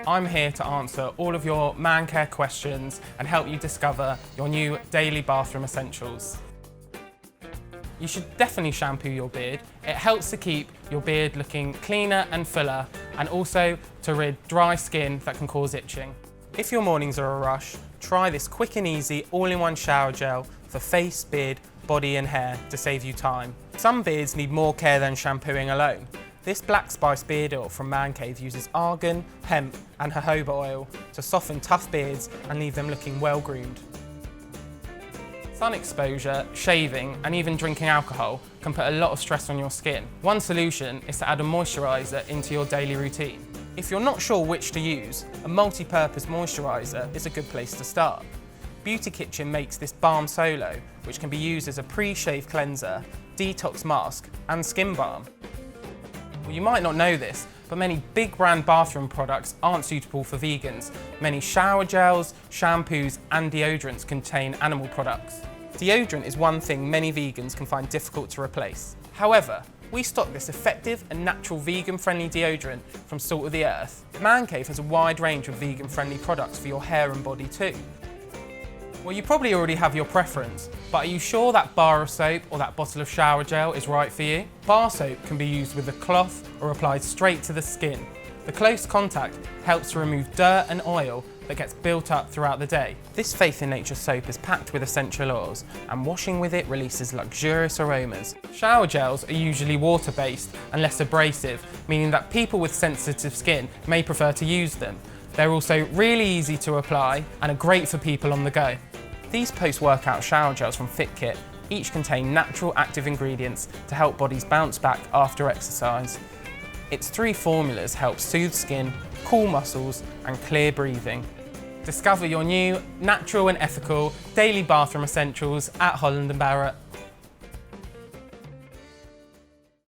I'm here to answer all of your man care questions and help you discover your new daily bathroom essentials. You should definitely shampoo your beard. It helps to keep your beard looking cleaner and fuller, and also to rid dry skin that can cause itching. If your mornings are a rush, try this quick and easy all-in-one shower gel for face, beard, body and hair to save you time. Some beards need more care than shampooing alone. This Black Spice beard oil from Man Cave uses argan, hemp and jojoba oil to soften tough beards and leave them looking well groomed. Sun exposure, shaving and even drinking alcohol can put a lot of stress on your skin. One solution is to add a moisturiser into your daily routine. If you're not sure which to use, a multi-purpose moisturiser is a good place to start. Beauty Kitchen makes this Balm Solo, which can be used as a pre-shave cleanser, detox mask and skin balm. Well, you might not know this, but many big brand bathroom products aren't suitable for vegans. Many shower gels, shampoos and deodorants contain animal products. Deodorant is one thing many vegans can find difficult to replace. However, we stock this effective and natural vegan-friendly deodorant from Salt of the Earth. Man Cave has a wide range of vegan-friendly products for your hair and body too. Well, you probably already have your preference, but are you sure that bar of soap or that bottle of shower gel is right for you? Bar soap can be used with a cloth or applied straight to the skin. The close contact helps to remove dirt and oil that gets built up throughout the day. This Faith in Nature soap is packed with essential oils, and washing with it releases luxurious aromas. Shower gels are usually water-based and less abrasive, meaning that people with sensitive skin may prefer to use them. They're also really easy to apply and are great for people on the go. These post-workout shower gels from FitKit each contain natural active ingredients to help bodies bounce back after exercise. Its 3 formulas help soothe skin, cool muscles and clear breathing. Discover your new, natural and ethical daily bathroom essentials at Holland Barrett.